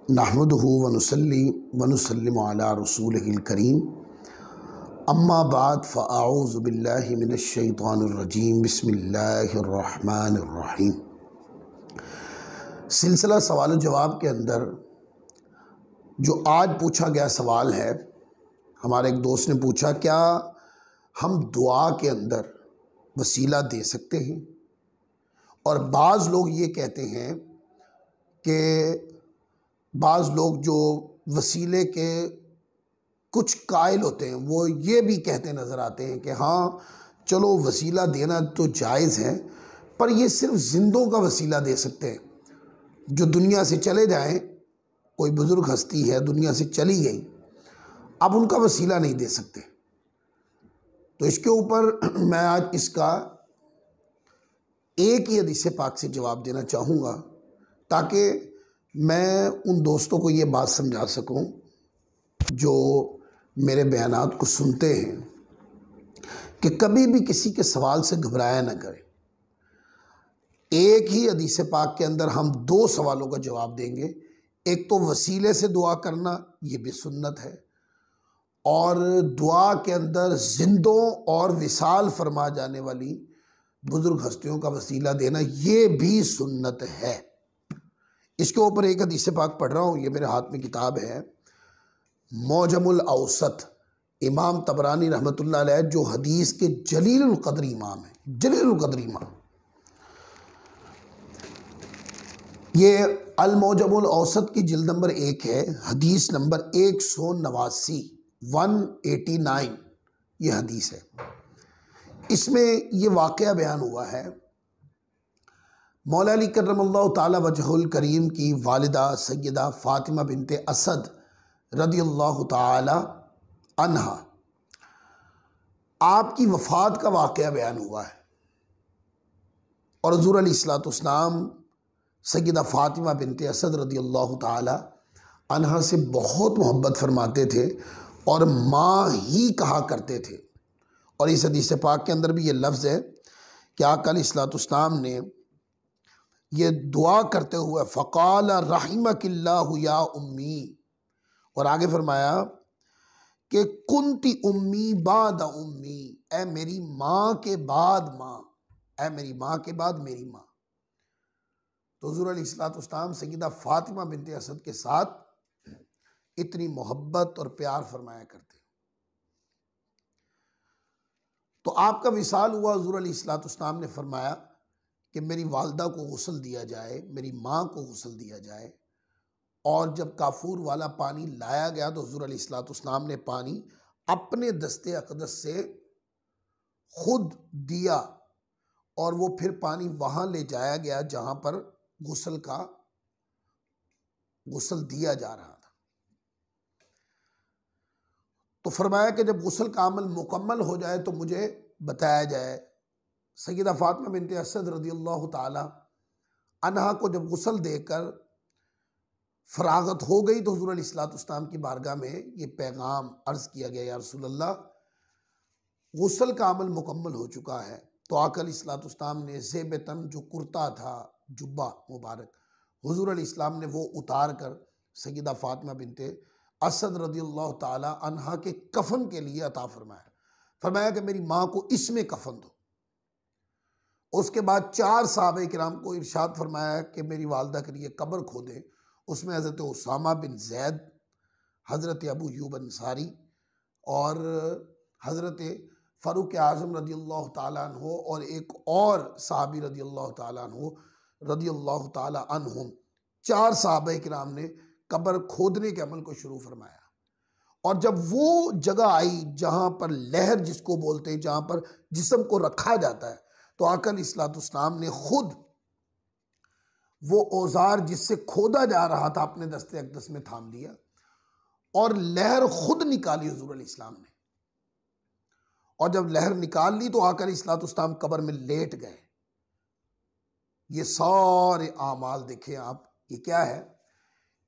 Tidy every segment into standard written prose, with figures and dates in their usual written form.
नहमदुहु व नुसल्ली व नुसल्लिमु अला रसूलिहिल करीम अम्मा बाद फ़अऊज़ु बिल्लाहि मिनश शैतानिर रजीम बिस्मिल्लाहिर रहमानिर रहीम। सिलसिला सवाल जवाब के अंदर जो आज पूछा गया सवाल है, हमारे एक दोस्त ने पूछा, क्या हम दुआ के अंदर वसीला दे सकते हैं? और बाज़ लोग ये कहते हैं कि बाज़ लोग जो वसीले के कुछ कायल होते हैं वो ये भी कहते नज़र आते हैं कि हाँ चलो वसीला देना तो जायज़ है, पर ये सिर्फ़ जिंदों का वसीला दे सकते हैं, जो दुनिया से चले जाएं। कोई बुज़ुर्ग हस्ती है, दुनिया से चली गई, अब उनका वसीला नहीं दे सकते। तो इसके ऊपर मैं आज इसका एक ही हदीस पाक से जवाब देना चाहूँगा, ताकि मैं उन दोस्तों को ये बात समझा सकूं जो मेरे बयानात को सुनते हैं कि कभी भी किसी के सवाल से घबराया ना करें। एक ही हदीस पाक के अंदर हम दो सवालों का जवाब देंगे। एक तो वसीले से दुआ करना, ये भी सुन्नत है, और दुआ के अंदर जिंदों और विसाल फरमा जाने वाली बुजुर्ग हस्तियों का वसीला देना, ये भी सुन्नत है। इसके ऊपर एक हदीस पाक पढ़ रहा हूँ, ये मेरे हाथ में किताब है मौजमुल औसत, इमाम तबरानी रहमतुल्लाह अलैह, जो हदीस के जलीलुल क़द्र इमाम है, जलीलुल क़द्र इमाम। ये अल मौजमुल औसत की जिल्द नंबर 1 है, हदीस नंबर 189, 189 ये हदीस है। इसमें ये वाक़या बयान हुआ है, मौला अली करमल्लाहु ताला वजहुल करीम की वालिदा सैयदा फ़ातिमा बिनते असद रदियल्लाहु ताला अन्हा, आपकी वफ़ात का वाक़या बयान हुआ है। और हुज़ूर अलैहिस्सलाम सैयदा फ़ातिमा बिनते असद रदियल्लाहु ताला अन्हा से बहुत मोहब्बत फरमाते थे और माँ ही कहा करते थे। और इस हदीस पाक के अंदर भी ये लफ्ज़ है कि आका अलैहिस्सलाम ने ये दुआ करते हुए फ़क़ाल रहिमकिल्लाहु या उम्मी, और आगे फरमाया कि कुंती उम्मी बाद उम्मी, ए मेरी माँ के बाद माँ, ए मेरी माँ के बाद मेरी माँ। तो हुज़ूर अलैहिस्सलाम सैयदा फ़ातिमा बिनते असद के साथ इतनी मोहब्बत और प्यार फरमाया करते। तो आपका विसाल हुआ, हुज़ूर अलैहिस्सलाम ने फरमाया कि मेरी वालदा को गुस्ल दिया जाए, मेरी माँ को गुस्ल दिया जाए। और जब काफूर वाला पानी लाया गया तो हुज़ूर अलैहिस्सलाम ने पानी अपने दस्ते अक़दस से खुद दिया, और वो फिर पानी वहाँ ले जाया गया जहाँ पर गुस्ल दिया जा रहा था। तो फरमाया कि जब गुस्ल का अमल मुकम्मल हो जाए तो मुझे बताया जाए। सैयदा फ़ातिमा बिनते असद रदियल्लाहु ताला अन्हा को जब गुस्ल देकर फरागत हो गई तो हुज़ूर अलैहिस्सलाम की बारगाह में ये पैगाम अर्ज़ किया गया, या रसूलल्लाह गुस्ल का अमल मुकम्मल हो चुका है। तो आका अलैहिस्सलाम ने ज़ेबतन, जो कुर्ता था, जुब्बा मुबारक, हुज़ूर अलैहिस्सलाम ने वो उतार कर सैयदा फ़ातिमा बिनते असद रदियल्लाहु ताला अन्हा के कफन के लिए अता फरमाया। फरमाया कि मेरी माँ को इसमें कफन दो। उसके बाद 4 सहाबा किराम को इरशाद फरमाया कि मेरी वालदा के लिए कब्र खोदें। उसमें हज़रत उसामा बिन ज़ैद, हज़रत अबू यूब अंसारी और हज़रत फ़ारूक आज़म रदियल्लाहु ताला अन्हु और एक और सहाबी रदियल्लाहु ताला अन्हु रदियल्लाहु ताला अन्हुम, 4 सहाबा किराम ने कब्र खोदने के अमल को शुरू फरमाया। और जब वो जगह आई जहाँ पर लहर जिसको बोलते हैं, जहाँ पर जिस्म को रखा जाता है, तो आका अलैहिस्सलाम ने खुद वो औजार जिससे खोदा जा रहा था अपने दस्ते अक़दस में थाम लिया और लहर खुद निकाली हुज़ूर अलैहिस्सलाम ने। और जब लहर निकाल ली तो आका अलैहिस्सलाम कब्र में लेट गए। ये सारे आमाल देखें आप, ये क्या है?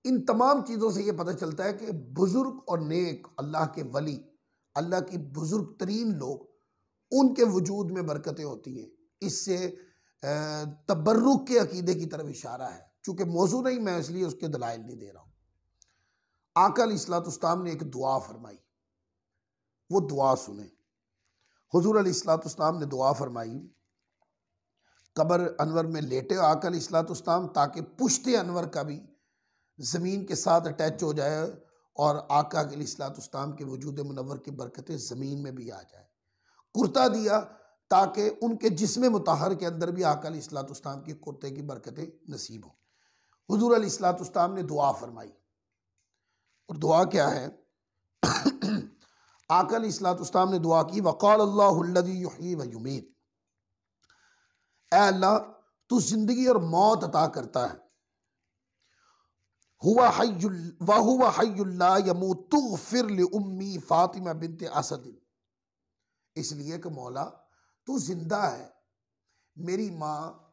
इन तमाम चीज़ों से ये पता चलता है कि बुज़ुर्ग और नेक अल्लाह के वली, अल्लाह की बुज़ुर्ग तरीन लोग, उनके वजूद में बरकतें होती हैं। इससे तबर्रुक के अकीदे की तरफ इशारा है। चूँकि मौजू नहीं, मैं इसलिए उसके दलाइल नहीं दे रहा हूँ। आका अलैहिस्सलाम ने एक दुआ फरमाई, वो दुआ सुने। हुजूर अलैहिस्सलाम ने दुआ फरमाई, कब्र अनवर में लेटे आका अलैहिस्सलाम ताकि पुश्ते अनवर का भी ज़मीन के साथ अटैच हो जाए और आका अलैहिस्सलाम के वजूद मुनव्वर की बरकतें ज़मीन में भी आ जाए। कुर्ता दिया ताकि उनके जिस्म मुतहर के अंदर भी आका अलैहिस्सलाम की कुर्ते की बरकतें नसीब हो। हुजूर अलैहिस्सलाम ने दुआ फरमाई, और दुआ क्या है? आका अलैहिस्सलाम ने दुआ की, वक़ाल अल्लाहु अल्लज़ी युह्यी व युमीत, ऐ अल्लाह तू जिंदगी और मौत अता करता है, हुवा हय्युल ला यमूत तुग़फिर लि उम्मी फातिमा बिन्त असद, इसलिए कि मौला तू जिंदा है, मेरी माँ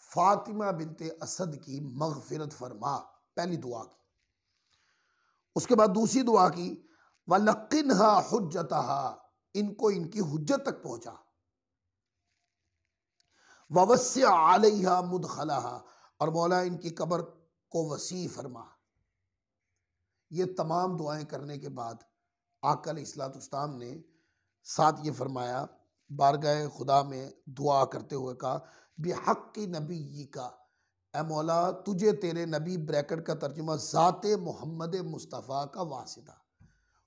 फातिमा बिन्त असद की मग़फ़िरत फरमा। पहली दुआ की। उसके बाद दूसरी दुआ की, वलक़िन्हा हुज्जतहा, इनको इनकी हुज्जत तक पहुंचा, ववस्सिअ अलैहा मुदखलहा, और मौला इनकी कब्र को वसी फरमा। ये तमाम दुआएं करने के बाद आका अलैहिस्सलाम ने साथ ये फरमाया, बारगाह खुदा में दुआ करते हुए कहा, बिहक़्क़ि नबी का, ए मौला तुझे तेरे नबी ब्रैकेट का तर्जुमा ज़ाते मोहम्मद मुस्तफ़ा का वासिता,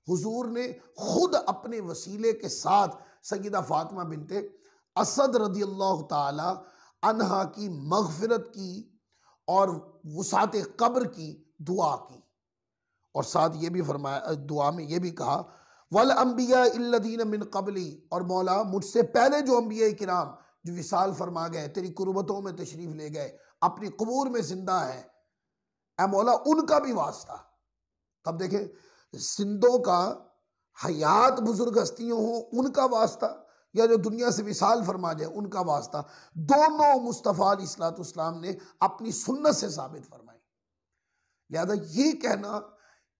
हुजूर ने खुद अपने वसीले के साथ सय्यदा फातिमा बिनते असद रज़ियल्लाहु ताला अन्हा की मग़फ़िरत की और वुसात कब्र की दुआ की। और साथ ये भी फरमाया, दुआ में ये भी कहा, वल अंबिया इल्लज़ीन मिन क़ब्ली, और मौला मुझसे पहले जो अंबिया किराम जो विसाल फरमा गए, तेरी कुर्बतों में तशरीफ़ ले गए, अपनी कबूर में जिंदा है, ए मौला उनका भी वास्ता। तब देखें, जिंदों का हयात बुजुर्ग हस्तियों हो उनका वास्ता, या जो दुनिया से विसाल फरमा जाए उनका वास्ता, दोनों मुस्तफ़ा अलैहिस्सलाम ने अपनी सुन्नत से साबित फरमाई। लिहाजा ये कहना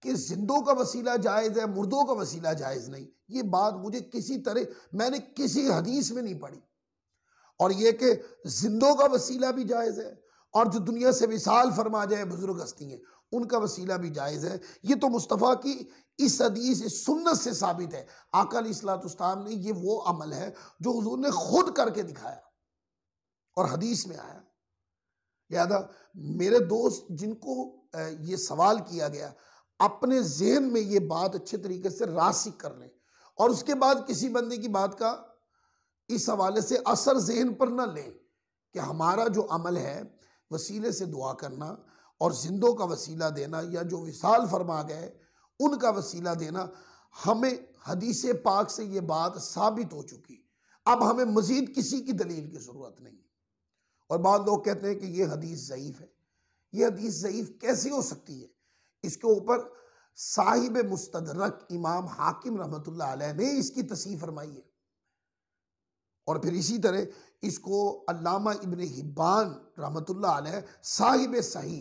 कि जिंदों का वसीला जायज़ है, मुर्दों का वसीला जायज़ नहीं, ये बात मुझे किसी तरह मैंने किसी हदीस में नहीं पढ़ी। और ये कि जिंदों का वसीला भी जायज़ है और जो दुनिया से विसाल फरमा जाए बुजुर्ग हस्ती हैं उनका वसीला भी जायज़ है, ये तो मुस्तफ़ा की इस हदीस इस सुन्नत से साबित है। आका अलैहिस्सलाम ने, ये वो अमल है जो हुजूर ने खुद करके दिखाया और हदीस में आया। लिहाजा मेरे दोस्त जिनको ये सवाल किया गया, अपने जहन में ये बात अच्छे तरीके से रासिक कर लें और उसके बाद किसी बंदे की बात का इस हवाले से असर जहन पर न लें कि हमारा जो अमल है वसीले से दुआ करना और जिंदों का वसीला देना या जो विसाल फरमा गए उनका वसीला देना, हमें हदीस पाक से ये बात साबित हो चुकी, अब हमें मजीद किसी की दलील की ज़रूरत नहीं। और बाद लोग कहते हैं कि ये हदीस ज़ईफ़ है। ये हदीस ज़ईफ़ कैसे हो सकती है? इसके ऊपर साहिब मुस्तदरक इमाम हाकिम रहमतुल्लाह अलैह ने इसकी तस्हीह फरमाई है और फिर इसी तरह इसको अल्लामा इब्न हिब्बान रहमतुल्लाह अलैह साहिब सही,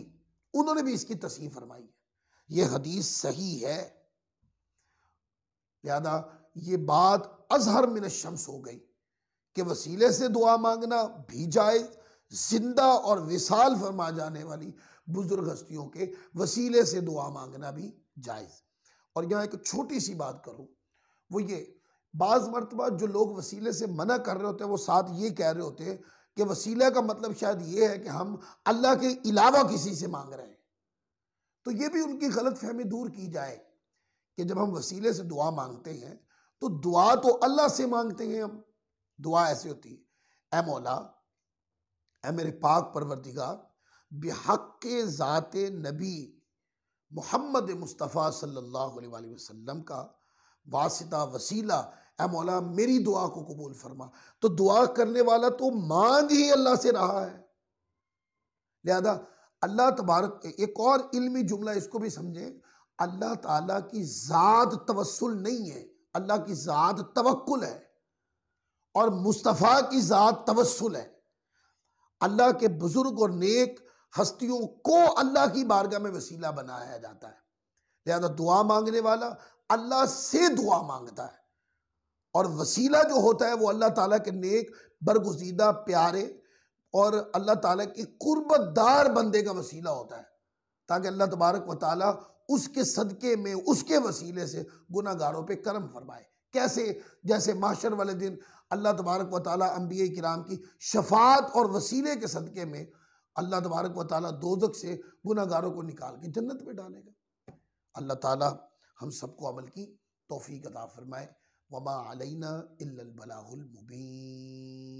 उन्होंने भी इसकी तस्हीह फरमाई है। ये हदीस सही है। लिहाजा ये बात अज़हर मिन शम्स हो गई कि वसीले से दुआ मांगना भी जायज़, जिंदा और विसाल फरमा जाने वाली बुजुर्ग हस्तियों के वसीले से दुआ मांगना भी जायज़। और यहाँ एक छोटी सी बात करूँ, वो ये, बाज़ मरतबा जो लोग वसीले से मना कर रहे होते हैं वो साथ ये कह रहे होते हैं कि वसीला का मतलब शायद ये है कि हम अल्लाह के अलावा किसी से मांग रहे हैं। तो ये भी उनकी गलत फहमी दूर की जाए कि जब हम वसीले से दुआ मांगते हैं तो दुआ तो अल्लाह से मांगते हैं हम। दुआ ऐसे होती है, ए मौला, ए मेरे पाक परवरदिगार, बिहक़्क़े ज़ाते नबी मोहम्मद मुस्तफ़ा सल्लल्लाहु अलैहि वसल्लम का वासिता वसीला, ए मौला मेरी दुआ को कबूल फरमा। तो दुआ करने वाला तो मांग ही अल्लाह से रहा है। लिहाजा अल्लाह तबारक, एक और इल्मी जुमला इसको भी समझें, अल्लाह ताला की ज़ात तवस्सुल नहीं है, अल्लाह की ज़ात तवक्कुल है और मुस्तफ़ा की ज़ात तवस्सुल है। अल्लाह के बुजुर्ग और नेक हस्तियों को अल्लाह की बारगाह में वसीला बनाया जाता है। लिहाजा दुआ मांगने वाला अल्लाह से दुआ मांगता है और वसीला जो होता है वो अल्लाह ताला के नेक बरगुज़ीदा प्यारे और अल्लाह ताला के कुर्बतदार बंदे का वसीला होता है। ताकि अल्लाह तबारक व ताला उसके सदक़े में, उसके वसीले से गुनाहगारों पे करम फरमाए। कैसे? जैसे माशर वाले दिन अल्लाह तबारक व ताला अंबिया किराम की शफात और वसीले के सदक़े में अल्लाह तबारक व ताला दोज़ख से गुनाहगारों को निकाल के जन्नत में डालेगा। अल्लाह ताला हम सबको अमल की तौफीक अता फरमाए। वमा अलैना इल्लल बलागुल मुबीन।